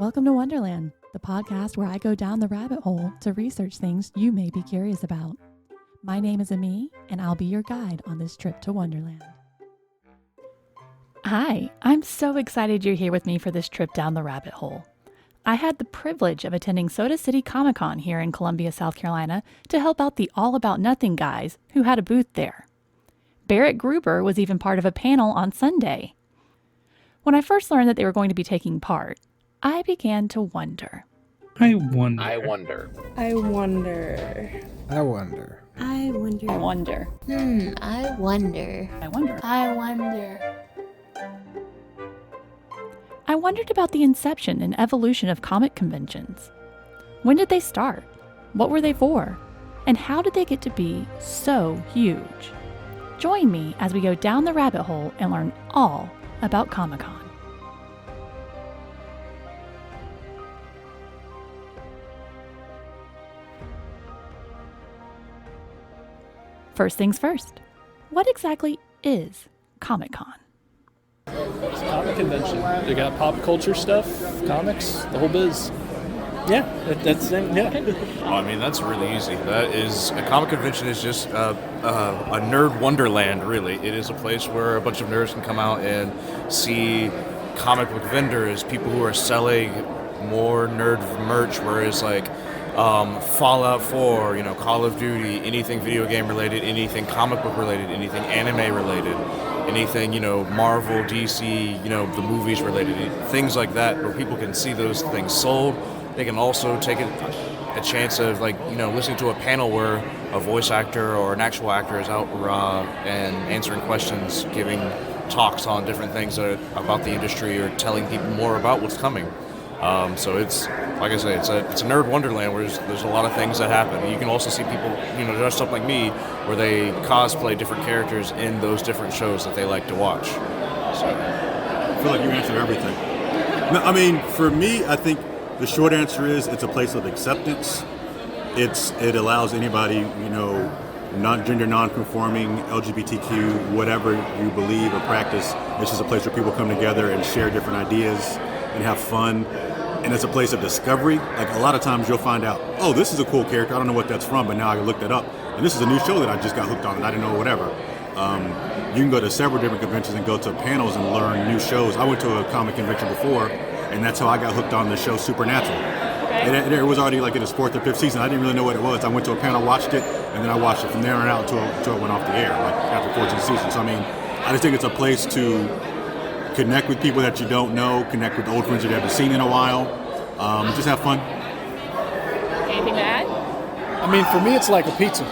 Welcome to Wonderland, the podcast where I go down the rabbit hole to research things you may be curious about. My name is Amii, and I'll be your guide on this trip to Wonderland. Hi, I'm so excited you're here with me for this trip down the rabbit hole. I had the privilege of attending Soda City Comic-Con here in Columbia, South Carolina, to help out the All About Nothing guys who had a booth there. Barrett Gruber was even part of a panel on Sunday. When I first learned that they were going to be taking part, I began to wonder. I wonder. I wonder. I wonder. I wonder. I wonder. I wonder. I wonder. I wonder. I wonder. I wondered about the inception and evolution of comic conventions. When did they start? What were they for? And how did they get to be so huge? Join me as we go down the rabbit hole and learn all about Comic-Con. First things first, what exactly is Comic-Con? It's a comic convention. They got pop culture stuff, comics, the whole biz. Yeah, that's it. Yeah. Well, I mean, that's really easy. That is, a comic convention is just a nerd wonderland, really. It is a place where a bunch of nerds can come out and see comic book vendors, people who are selling more nerd merch, whereas like Fallout 4, Call of Duty, anything video game related, anything comic book related, anything anime related, anything, Marvel, DC, the movies related, things like that, where people can see those things sold. They can also take a chance of, listening to a panel where a voice actor or an actual actor is out and answering questions, giving talks on different things about the industry or telling people more about what's coming. So it's, like I say, it's a nerd wonderland where there's a lot of things that happen. You can also see people, dressed up like me, where they cosplay different characters in those different shows that they like to watch. So I feel like you answered everything. No, I mean, for me, I think the short answer is it's a place of acceptance. It allows anybody, non-gender, non-conforming, LGBTQ, whatever you believe or practice. It's just a place where people come together and share different ideas and have fun. And it's a place of discovery. Like, a lot of times you'll find out, oh, this is a cool character, I don't know what that's from, but now I can look that up. And this is a new show that I just got hooked on and I didn't know whatever. You can go to several different conventions and go to panels and learn new shows. I went to a comic convention before, and that's how I got hooked on the show Supernatural. Okay. It was already like in its 4th or 5th season. I didn't really know what it was. I went to a panel, watched it, and then I watched it from there on out until it went off the air, like after 14 seasons. So I mean, I just think it's a place to connect with people that you don't know, connect with old friends that you haven't seen in a while, just have fun. Anything to add? I mean, for me, it's like a pizza.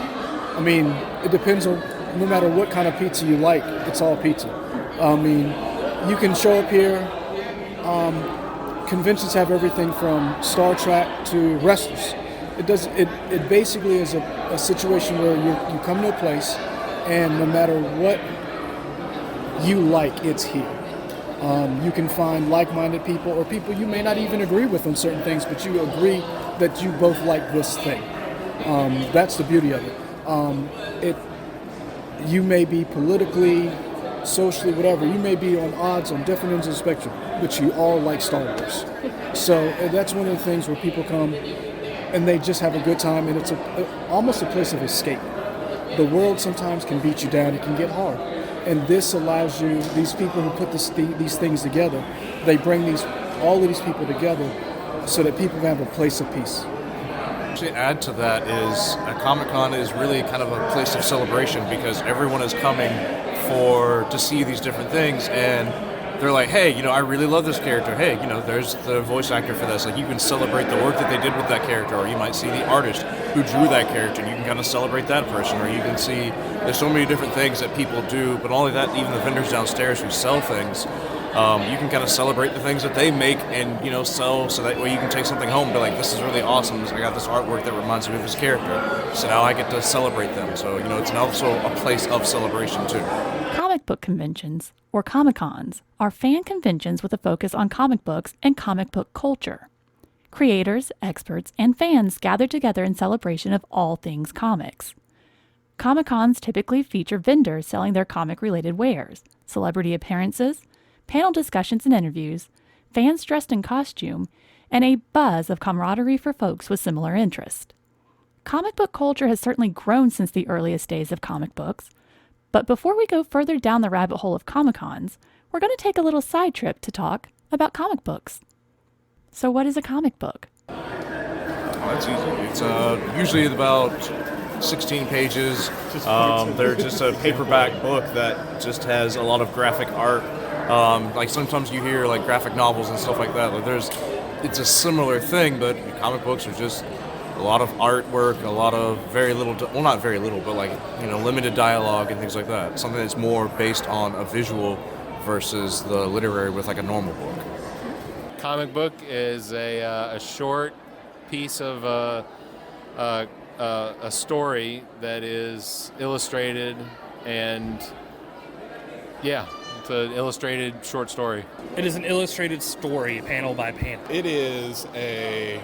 I mean, it depends on, no matter what kind of pizza you like, it's all pizza. I mean, you can show up here. Conventions have everything from Star Trek to wrestlers. It basically is a situation where you come to a place, and no matter what you like, it's here. You can find like-minded people or people you may not even agree with on certain things, but you agree that you both like this thing. That's the beauty of it. You may be politically, socially, whatever. You may be on odds on different ends of the spectrum, but you all like Star Wars. So that's one of the things where people come and they just have a good time, and it's almost a place of escape. The world sometimes can beat you down. It can get hard. And this allows you, these people who put these things together, they bring all of these people together so that people can have a place of peace. To add to that is Comic-Con is really kind of a place of celebration because everyone is coming to see these different things, and they're like, hey, I really love this character. Hey, there's the voice actor for this. Like, you can celebrate the work that they did with that character, or you might see the artist who drew that character, and you can kind of celebrate that person, or you can see there's so many different things that people do, but not only that, even the vendors downstairs who sell things, you can kind of celebrate the things that they make and, sell, so that way you can take something home and be like, this is really awesome. I got this artwork that reminds me of this character. So now I get to celebrate them. So, it's also a place of celebration, too. Comic book conventions, or Comic-Cons, are fan conventions with a focus on comic books and comic book culture. Creators, experts, and fans gather together in celebration of all things comics. Comic-Cons typically feature vendors selling their comic-related wares, celebrity appearances, panel discussions and interviews, fans dressed in costume, and a buzz of camaraderie for folks with similar interests. Comic book culture has certainly grown since the earliest days of comic books, but before we go further down the rabbit hole of Comic-Cons, we're going to take a little side trip to talk about comic books. So what is a comic book? That's easy. It's usually about 16 pages. They're just a paperback book that just has a lot of graphic art. Like sometimes you hear like graphic novels and stuff like that. It's a similar thing, but comic books are just a lot of artwork, a lot of very little, well, not very little, but like, limited dialogue and things like that. Something that's more based on a visual versus the literary with like a normal book. Comic book is a short piece of a story that is illustrated, and it's an illustrated short story. It is an illustrated story, panel by panel. It is a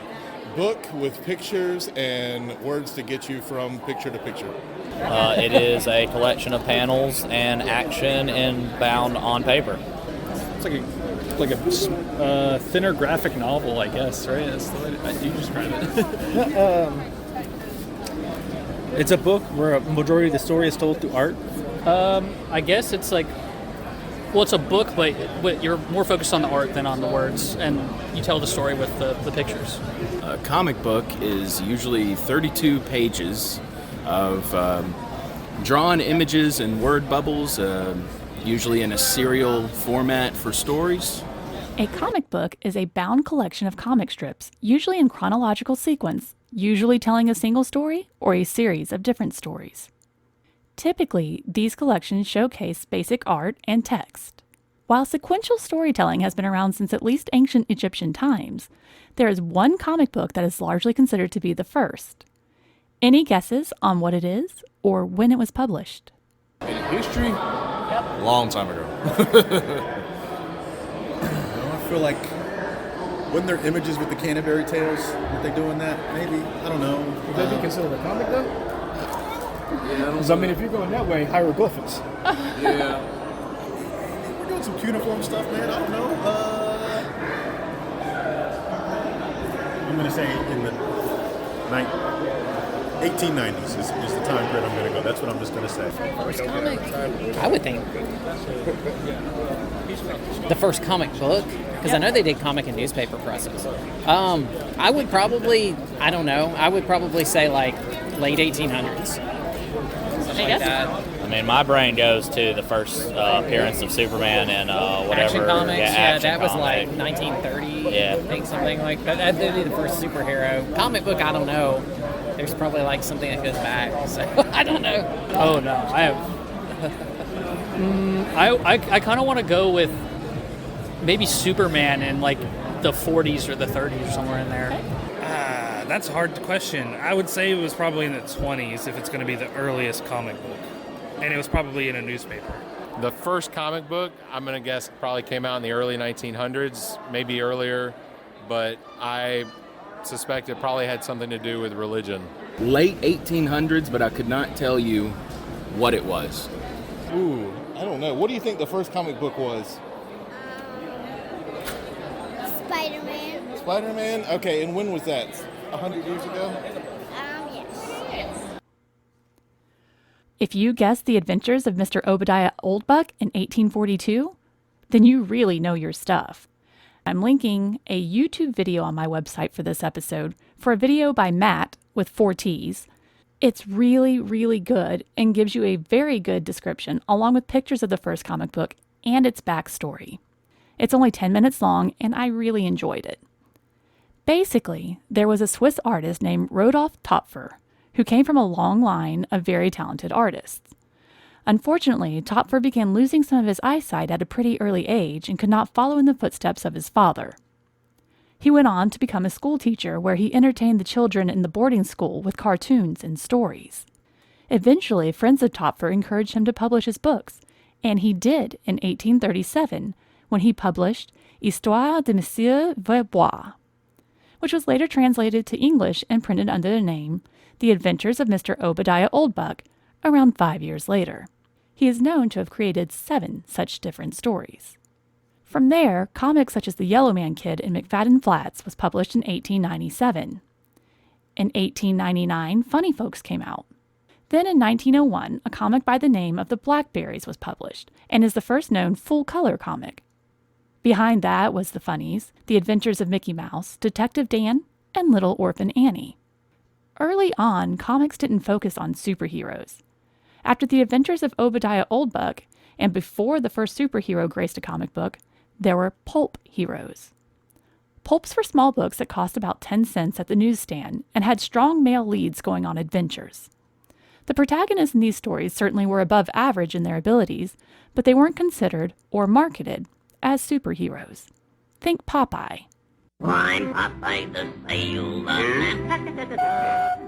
book with pictures and words to get you from picture to picture. It is a collection of panels and action and bound on paper. It's like a thinner graphic novel, I guess, right? That's the way you describe it. It's a book where a majority of the story is told through art. I guess it's like, it's a book, but you're more focused on the art than on the words, and you tell the story with the pictures. A comic book is usually 32 pages of drawn images and word bubbles, usually in a serial format for stories. A comic book is a bound collection of comic strips, usually in chronological sequence, usually telling a single story or a series of different stories. Typically, these collections showcase basic art and text. While sequential storytelling has been around since at least ancient Egyptian times, there is one comic book that is largely considered to be the first. Any guesses on what it is or when it was published? In history? Long time ago. I feel like, wasn't there images with the Canterbury Tales? Were they doing that? Maybe. I don't know. Would that be considered a comic though? Because if you're going that way, hieroglyphics. Yeah. We're doing some cuneiform stuff, man. I don't know. I'm going to say in the 1890s is the time period I'm going to go. That's what I'm just going to say. First comic? I would think the first comic book, because I know they did comic and newspaper presses. I would probably, I don't know, I would probably say like late 1800s. Something like that. I mean, my brain goes to the first appearance of Superman and whatever. Action Comics, Action that was comic. like 1930, Yeah. I think, something like that. That'd be the first superhero. Comic book, I don't know. There's probably like something that goes back, so I don't know. Oh no, I have. I kind of want to go with maybe Superman in like the 40s or the 30s or somewhere in there. That's a hard question. I would say it was probably in the 20s if it's going to be the earliest comic book. And it was probably in a newspaper. The first comic book, I'm going to guess, probably came out in the early 1900s, maybe earlier, but I suspect it probably had something to do with religion. Late 1800s, but I could not tell you what it was. Ooh, I don't know. What do you think the first comic book was? Spider-Man. Spider-Man? Okay, and when was that? 100 years ago? Yes. If you guessed The Adventures of Mr. Obadiah Oldbuck in 1842, then you really know your stuff. I'm linking a YouTube video on my website for this episode for a video by Matt with 4 T's. It's really, really good and gives you a very good description along with pictures of the first comic book and its backstory. It's only 10 minutes long and I really enjoyed it. Basically, there was a Swiss artist named Rodolphe Töpfer who came from a long line of very talented artists. Unfortunately, Töpfer began losing some of his eyesight at a pretty early age and could not follow in the footsteps of his father. He went on to become a school teacher where he entertained the children in the boarding school with cartoons and stories. Eventually, friends of Töpfer encouraged him to publish his books, and he did in 1837 when he published Histoire de Monsieur Verbois, which was later translated to English and printed under the name The Adventures of Mr. Obadiah Oldbuck around 5 years later. He is known to have created 7 such different stories. From there, comics such as The Yellow Man Kid in McFadden Flats was published in 1897. In 1899, Funny Folks came out. Then in 1901, a comic by the name of The Blackberries was published, and is the first known full-color comic. Behind that was The Funnies, The Adventures of Mickey Mouse, Detective Dan, and Little Orphan Annie. Early on, comics didn't focus on superheroes. After The Adventures of Obadiah Oldbuck, and before the first superhero graced a comic book, there were pulp heroes. Pulps were small books that cost about 10 cents at the newsstand and had strong male leads going on adventures. The protagonists in these stories certainly were above average in their abilities, but they weren't considered or marketed as superheroes. Think Popeye. I'm Popeye the Sailor Man.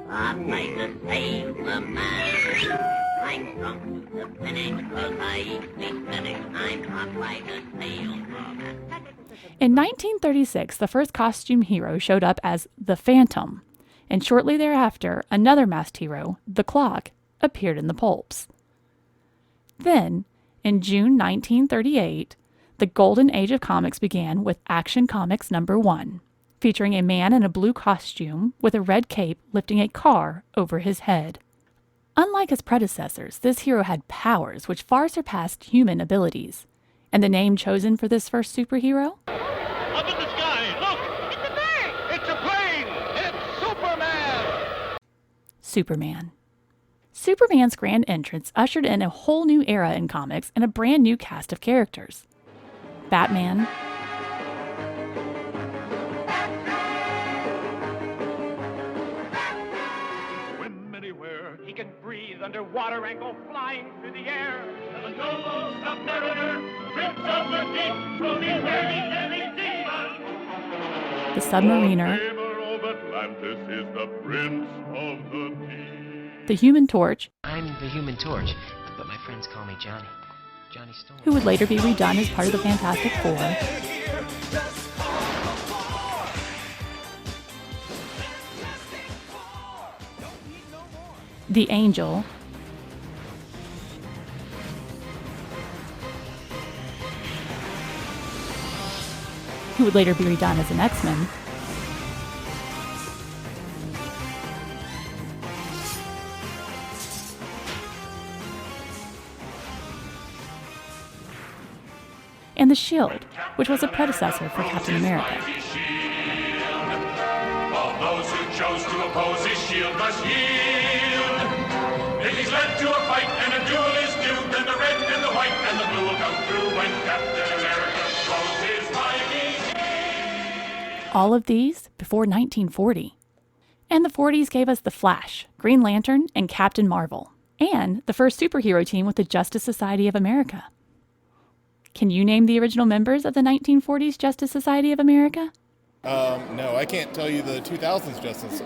Popeye the Sailor Man. I'm from the finish 'cause I eat the finish. I'm Popeye the Sailor Man. In 1936, the first costume hero showed up as the Phantom, and shortly thereafter, another masked hero, the Clock, appeared in the pulps. Then, in June 1938, the golden age of comics began with Action Comics #1, featuring a man in a blue costume with a red cape lifting a car over his head. Unlike his predecessors, this hero had powers which far surpassed human abilities. And the name chosen for this first superhero? Up in the sky, look! It's a bird! It's a plane! It's Superman! Superman. Superman's grand entrance ushered in a whole new era in comics and a brand new cast of characters. Batman, Swim anywhere. He can breathe underwater and go flying through the air. The noble submariner, prince of the deep, will be ready any demon. the Submariner, Of Atlantis is the prince of the deep. the Human Torch, I'm the Human Torch, but my friends call me Johnny. Johnny Storm. who would later be redone as part of the Fantastic Four, the Angel, who would later be redone as an X-Men, and the Shield, which was a predecessor for Captain America. All those who chose to oppose his shield must yield. If he's led to a fight and a duel is due, then the red and the white and the blue will come through when Captain America throws his mighty shield. All of these before 1940. And the 40s gave us The Flash, Green Lantern, and Captain Marvel, and the first superhero team with the Justice Society of America. Can you name the original members of the 1940s Justice Society of America? No, I can't tell you the 2000s Justice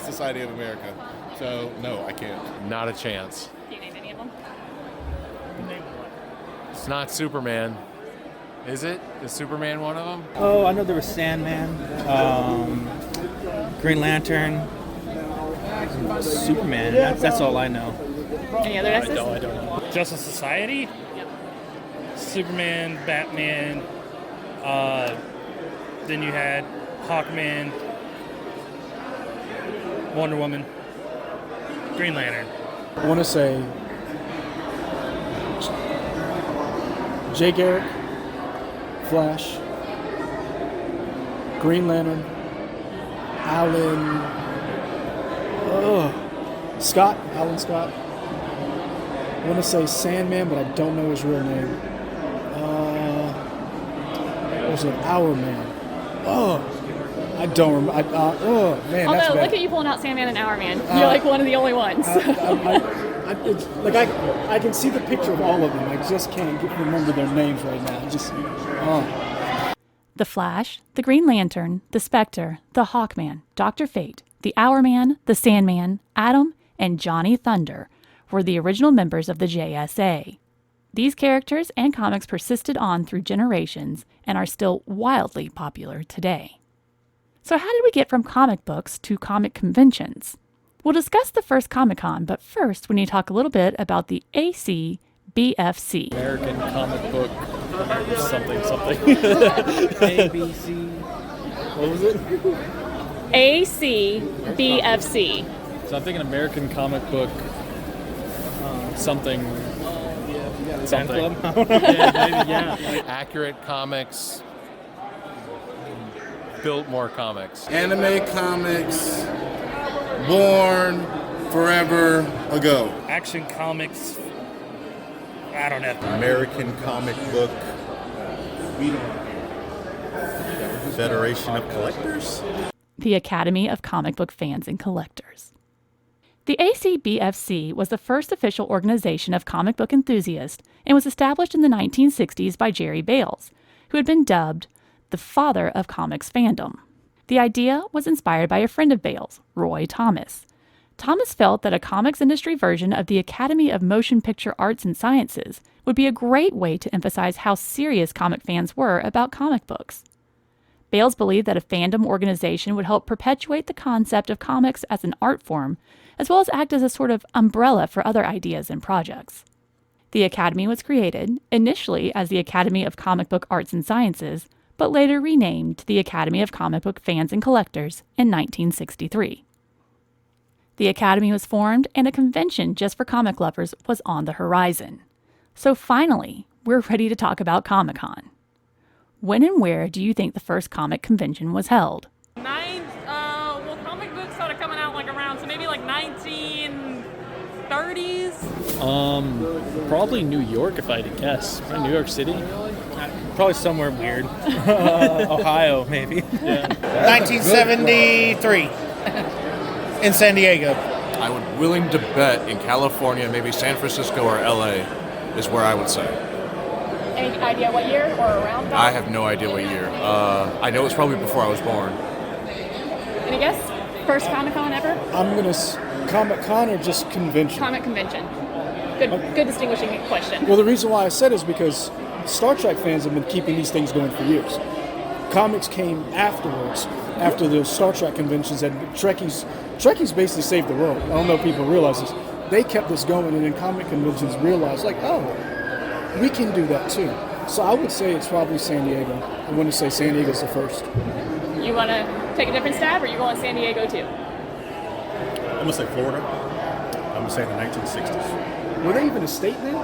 Society of America. So, no, I can't. Not a chance. Can you name any of them? It's not Superman. Is it? Is Superman one of them? Oh, I know there was Sandman, Green Lantern, Superman. That's all I know. Any other guesses? I don't know. Justice Society? Yep. Superman, Batman, then you had Hawkman, Wonder Woman, Green Lantern. I want to say Jay Garrick, Flash, Green Lantern, Alan Scott. I want to say Sandman, but I don't know his real name. What was it? Hour Man. I don't remember. Man, Although, that's bad. look at you pulling out Sandman and Hour Man. You're like one of the only ones. I can see the picture of all of them. I just can't remember their names right now. The Flash, the Green Lantern, the Spectre, the Hawkman, Dr. Fate, the Hourman, the Sandman, Atom, and Johnny Thunder were the original members of the JSA. These characters and comics persisted on through generations and are still wildly popular today. So how did we get from comic books to comic conventions? We'll discuss the first Comic-Con, but first we need to talk a little bit about the ACB BFC. American comic book something. ABC. What was it? ACBFC. So I'm thinking American comic book something. Fan Something. club? Yeah. Accurate Comics. Biltmore Comics. Anime comics born forever ago. Action Comics. I don't know. American Comic Book Federation of Collectors? The Academy of Comic Book Fans and Collectors. The ACBFC was the first official organization of comic book enthusiasts and was established in the 1960s by Jerry Bales, who had been dubbed the father of comics fandom. The idea was inspired by a friend of Bales, Roy Thomas. Thomas felt that a comics industry version of the Academy of Motion Picture Arts and Sciences would be a great way to emphasize how serious comic fans were about comic books. Bales believed that a fandom organization would help perpetuate the concept of comics as an art form, as well as act as a sort of umbrella for other ideas and projects. The Academy was created, initially as the Academy of Comic Book Arts and Sciences, but later renamed to the Academy of Comic Book Fans and Collectors in 1963. The Academy was formed, and a convention just for comic lovers was on the horizon. So finally, we're ready to talk about Comic-Con. When and where do you think the first comic convention was held? Well, comic books started coming out like around, so maybe like 1930s. Probably New York, if I had to guess. Probably New York City. Probably somewhere weird. Ohio, maybe. Yeah. 1973 in San Diego. I would willing to bet in California, maybe San Francisco or LA is where I would say. Any idea what year or around that? I have no idea what year. I know it's probably before I was born. Any guess? First Comic-Con ever? I'm going to Comic-Con or just convention? Comic convention. Good distinguishing question. Well, the reason why I said is because Star Trek fans have been keeping these things going for years. Comics came afterwards, after the Star Trek conventions, and Trekkies basically saved the world. I don't know if people realize this. They kept this going, and then comic conventions realized, like, oh, we can do that too. So I would say it's probably San Diego. I want to say San Diego's the first. You want to take a different stab, or you going San Diego too? I'm going to say Florida. I'm going to say the 1960s. Were they even a state then?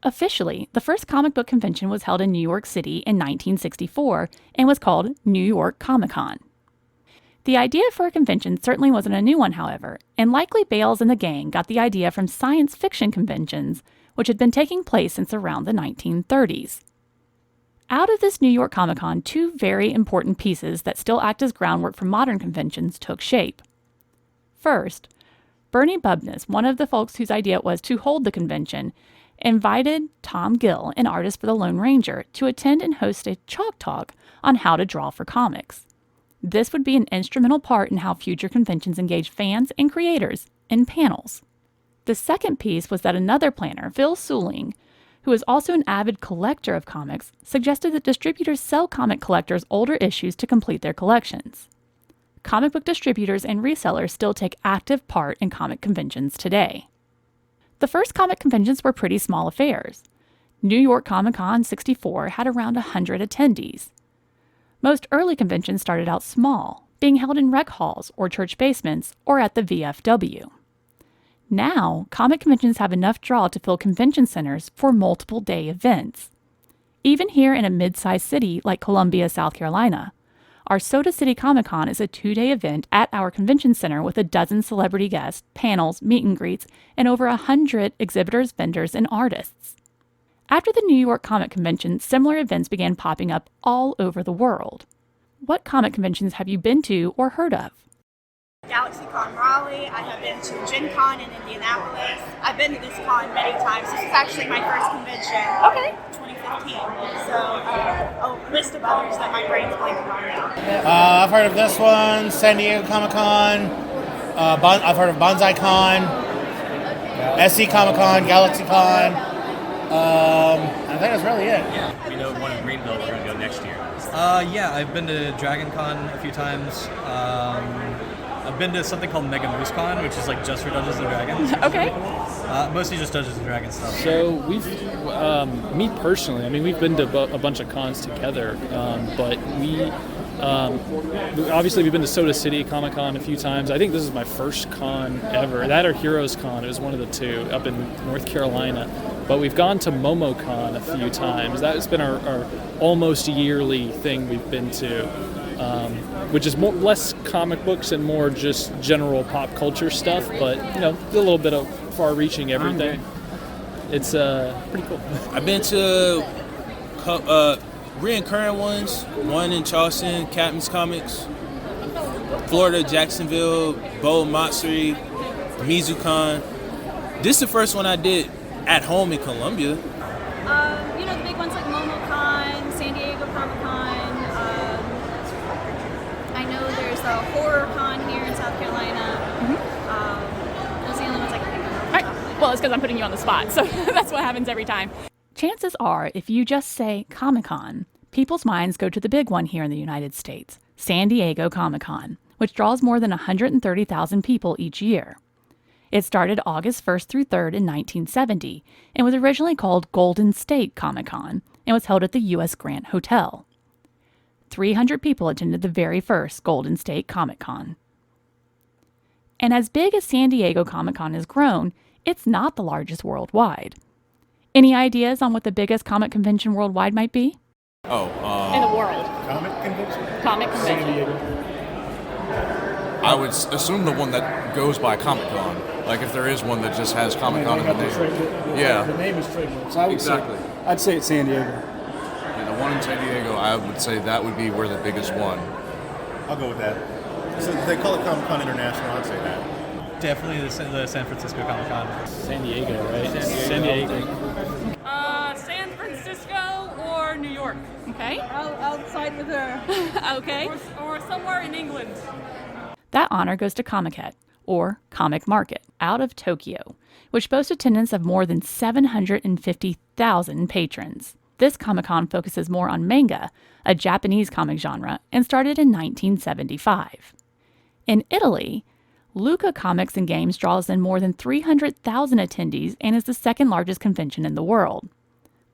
Officially, the first comic book convention was held in New York City in 1964 and was called New York Comic-Con. The idea for a convention certainly wasn't a new one, however, and likely Bales and the gang got the idea from science fiction conventions, which had been taking place since around the 1930s. Out of this New York Comic-Con, two very important pieces that still act as groundwork for modern conventions took shape. First, Bernie Bubness, one of the folks whose idea it was to hold the convention, invited Tom Gill, an artist for the Lone Ranger, to attend and host a chalk talk on how to draw for comics. This would be an instrumental part in how future conventions engage fans and creators in panels. The second piece was that another planner, Phil Suling, who is also an avid collector of comics, suggested that distributors sell comic collectors older issues to complete their collections. Comic book distributors and resellers still take active part in comic conventions today. The first comic conventions were pretty small affairs. New York Comic-Con 64 had around 100 attendees. Most early conventions started out small, being held in rec halls or church basements or at the VFW. Now, comic conventions have enough draw to fill convention centers for multiple day events. Even here in a mid-sized city like Columbia, South Carolina, our Soda City Comic-Con is a 2-day event at our convention center with a dozen celebrity guests, panels, meet and greets, and over 100 exhibitors, vendors, and artists. After the New York Comic Convention, similar events began popping up all over the world. What comic conventions have you been to or heard of? GalaxyCon Raleigh. I have been to Gen Con in Indianapolis. I've been to this con many times. This is actually my first convention. Okay. 2015. So a list of others that my brain's blanking on now. I've heard of this one, San Diego Comic Con. I've heard of Bonsai Con, SC Comic Con, GalaxyCon. I think that's really it. Yeah, we know one in Greenville. We're going to go next year. Yeah, I've been to Dragon Con a few times. I've been to something called Mega Moose Con, which is like just for Dungeons and Dragons. Okay. Mostly just Dungeons and Dragons stuff. So we've, me personally, I mean, we've been to a bunch of cons together, but obviously we've been to Soda City Comic Con a few times. I think this is my first con ever. That or Heroes Con, it was one of the two up in North Carolina. But we've gone to MomoCon a few times. That's been our almost yearly thing we've been to, which is less comic books and more just general pop culture stuff, but a little bit of far-reaching everything. It's pretty cool. I've been to recurrent ones, one in Charleston, Captain's Comics, Florida, Jacksonville, Bowl Matsuri, MizuCon. This is the first one I did at home in Columbia. The big ones like MomoCon, San Diego Comic-Con. I know there's a Horror Con here in South Carolina. Those are the only ones I can think of. All right. Well, it's because I'm putting you on the spot, so that's what happens every time. Chances are, if you just say Comic-Con, people's minds go to the big one here in the United States, San Diego Comic-Con, which draws more than 130,000 people each year. It started August 1st through 3rd in 1970 and was originally called Golden State Comic-Con and was held at the U.S. Grant Hotel. 300 people attended the very first Golden State Comic-Con. And as big as San Diego Comic-Con has grown, it's not the largest worldwide. Any ideas on what the biggest comic convention worldwide might be? In the world. Comic convention? Comic convention. San Diego. I would assume the one that goes by Comic-Con. Like if there is one that just has Comic-Con in the name. Yeah. The name is trademarked. So I'd say it's San Diego. Yeah, the one in San Diego, I would say that would be where the biggest one. I'll go with that. Since they call it Comic-Con International, I'd say that. Definitely the San Francisco Comic Con. San Diego, right? San Diego. San Francisco or New York. Okay. I'll side with her. Okay. Or somewhere in England. That honor goes to Comiket, or Comic Market, out of Tokyo, which boasts attendance of more than 750,000 patrons. This Comic-Con focuses more on manga, a Japanese comic genre, and started in 1975. In Italy, Lucca Comics and Games draws in more than 300,000 attendees and is the second largest convention in the world.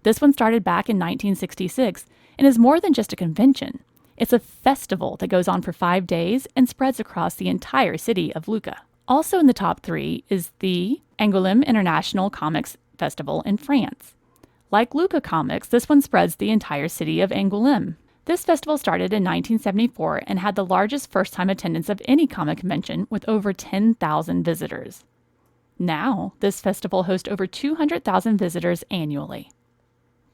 This one started back in 1966 and is more than just a convention. It's a festival that goes on for 5 days and spreads across the entire city of Lucca. Also in the top 3 is the Angoulême International Comics Festival in France. Like Lucca Comics, this one spreads the entire city of Angoulême. This festival started in 1974 and had the largest first-time attendance of any comic convention with over 10,000 visitors. Now, this festival hosts over 200,000 visitors annually.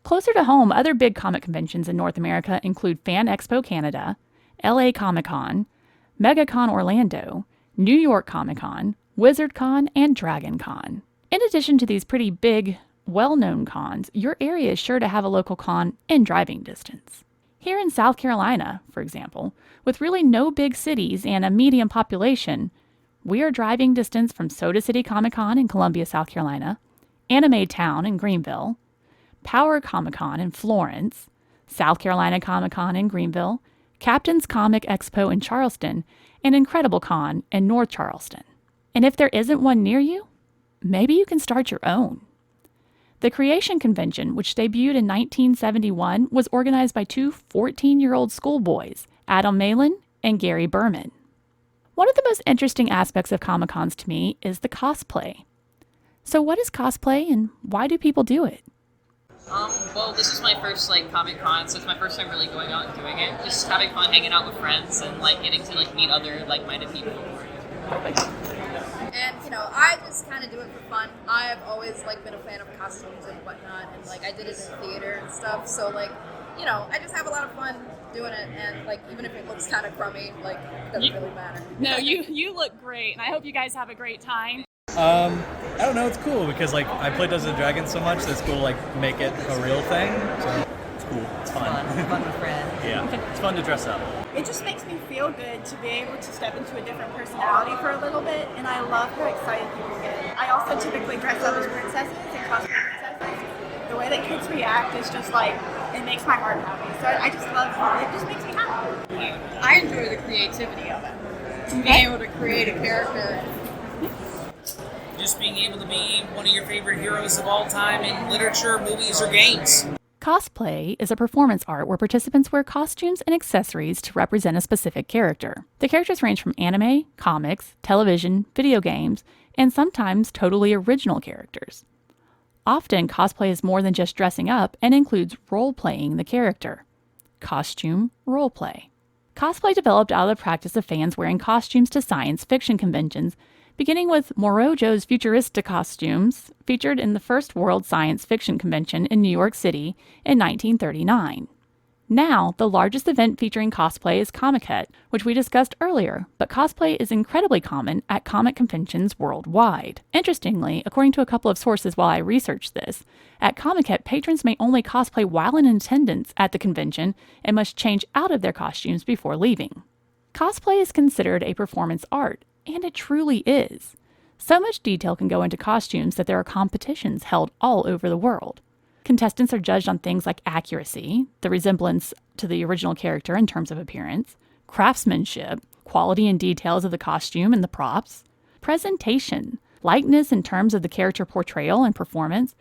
Closer to home, other big comic conventions in North America include Fan Expo Canada, LA Comic Con, MegaCon Orlando, New York Comic Con, WizardCon, and DragonCon. In addition to these pretty big, well-known cons, your area is sure to have a local con in driving distance. Here in South Carolina, for example, with really no big cities and a medium population, we are driving distance from Soda City Comic Con in Columbia, South Carolina, Anime Town in Greenville, Power Comic Con in Florence, South Carolina Comic Con in Greenville, Captain's Comic Expo in Charleston, and Incredible Con in North Charleston. And if there isn't one near you, maybe you can start your own. The Creation Convention, which debuted in 1971, was organized by two 14-year-old schoolboys, Adam Malin and Gary Berman. One of the most interesting aspects of Comic-Cons to me is the cosplay. So what is cosplay and why do people do it? Well, this is my first Comic Con, so it's my first time really going out and doing it. Just having fun, hanging out with friends, and getting to meet other like-minded people. Perfect. And I just kind of do it for fun. I've always been a fan of costumes and whatnot, and I did it in theater and stuff. So I just have a lot of fun doing it, and even if it looks kind of crummy, it doesn't really matter. No, you look great, and I hope you guys have a great time. I don't know, it's cool because I play Dungeons and Dragons so much that it's cool to make it a real thing. So it's cool. It's fun. Fun with friends. Yeah. It's fun to dress up. It just makes me feel good to be able to step into a different personality for a little bit, and I love how excited people get. I also typically dress up as princesses and cosplay princesses. The way that kids react is just it makes my heart happy. So I just love it. It just makes me happy. I enjoy the creativity of it. being able to create a character. Just being able to be one of your favorite heroes of all time in literature, movies, or games. Cosplay is a performance art where participants wear costumes and accessories to represent a specific character. The characters range from anime, comics, television, video games, and sometimes totally original characters. Often, cosplay is more than just dressing up and includes role-playing the character. Costume roleplay. Cosplay developed out of the practice of fans wearing costumes to science fiction conventions, beginning with Morojo's futuristic costumes featured in the first World Science Fiction Convention in New York City in 1939. Now, the largest event featuring cosplay is Comic-Con, which we discussed earlier, but cosplay is incredibly common at comic conventions worldwide. Interestingly, according to a couple of sources while I researched this, at Comic-Con, patrons may only cosplay while in attendance at the convention and must change out of their costumes before leaving. Cosplay is considered a performance art, and it truly is. So much detail can go into costumes that there are competitions held all over the world. Contestants are judged on things like accuracy, the resemblance to the original character in terms of appearance, craftsmanship, quality and details of the costume and the props, presentation, likeness in terms of the character portrayal and performance,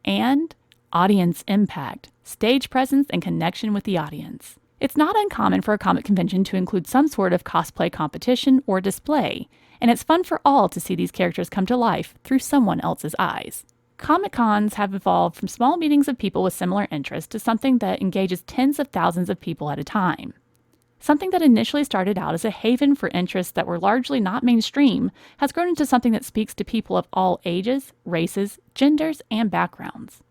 and audience impact, stage presence, and connection with the audience. It's not uncommon for a comic convention to include some sort of cosplay competition or display, and it's fun for all to see these characters come to life through someone else's eyes. Comic-Cons have evolved from small meetings of people with similar interests to something that engages tens of thousands of people at a time. Something that initially started out as a haven for interests that were largely not mainstream has grown into something that speaks to people of all ages, races, genders, and backgrounds.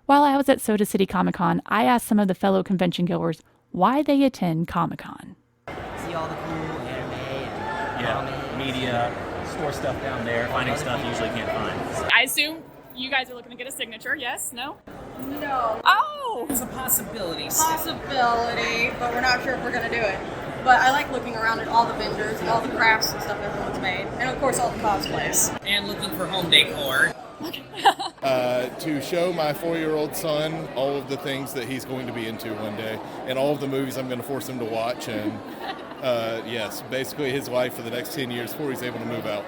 While I was at Soda City Comic-Con, I asked some of the fellow convention goers why they attend Comic-Con. See all the cool anime and comic media, store stuff down there, finding stuff you usually can't find. I assume you guys are looking to get a signature, yes? No? No. Oh! It's a possibility. Possibility, but we're not sure if we're going to do it. But I like looking around at all the vendors and all the crafts and stuff everyone's made. And of course all the cosplays. And looking for home decor. To show my 4-year-old son all of the things that he's going to be into one day and all of the movies I'm going to force him to watch. And yes, basically his life for the next 10 years before he's able to move out.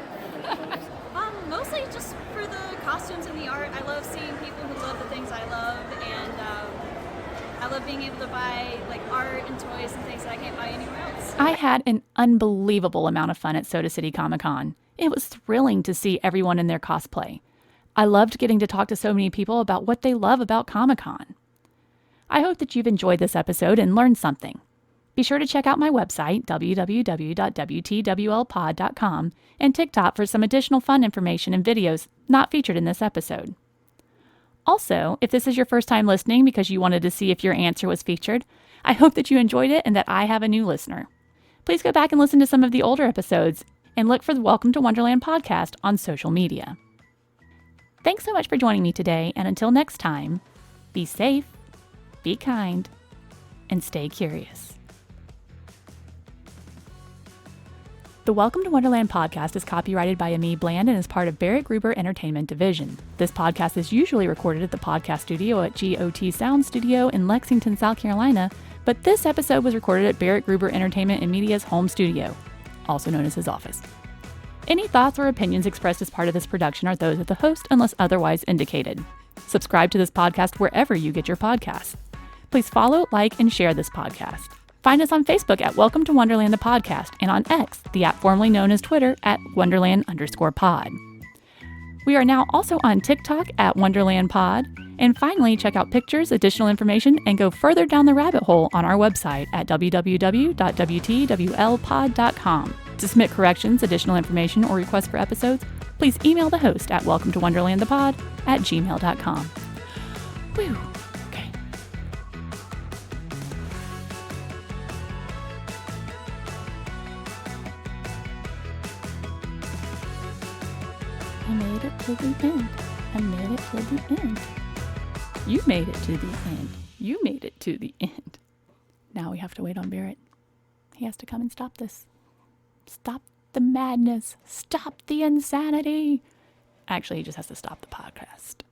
Mostly just for the costumes and the art. I love seeing people who love the things I love, and I love being able to buy like art and toys and things that I can't buy anywhere else. I had an unbelievable amount of fun at Soda City Comic-Con. It was thrilling to see everyone in their cosplay. I loved getting to talk to so many people about what they love about Comic-Con. I hope that you've enjoyed this episode and learned something. Be sure to check out my website, www.wtwlpod.com, and TikTok for some additional fun information and videos not featured in this episode. Also, if this is your first time listening because you wanted to see if your answer was featured, I hope that you enjoyed it and that I have a new listener. Please go back and listen to some of the older episodes and look for the Welcome to Wonderland podcast on social media. Thanks so much for joining me today, and until next time, be safe, be kind, and stay curious. The Welcome to Wonderland podcast is copyrighted by Amii Bland and is part of Barrett Gruber Entertainment Division. This podcast is usually recorded at the podcast studio at GOT Sound Studio in Lexington, South Carolina, but this episode was recorded at Barrett Gruber Entertainment and Media's home studio, also known as his office. Any thoughts or opinions expressed as part of this production are those of the host unless otherwise indicated. Subscribe to this podcast wherever you get your podcasts. Please follow, like, and share this podcast. Find us on Facebook at Welcome to Wonderland the Podcast and on X, the app formerly known as Twitter, at Wonderland_pod. We are now also on TikTok at Wonderland Pod. And finally, check out pictures, additional information, and go further down the rabbit hole on our website at www.wtwlpod.com. To submit corrections, additional information, or requests for episodes, please email the host at welcometowonderlandthepod@gmail.com. Whew. I made it to the end. I made it to the end. You made it to the end. You made it to the end. Now we have to wait on Barrett. He has to come and stop this. Stop the madness. Stop the insanity. Actually, he just has to stop the podcast.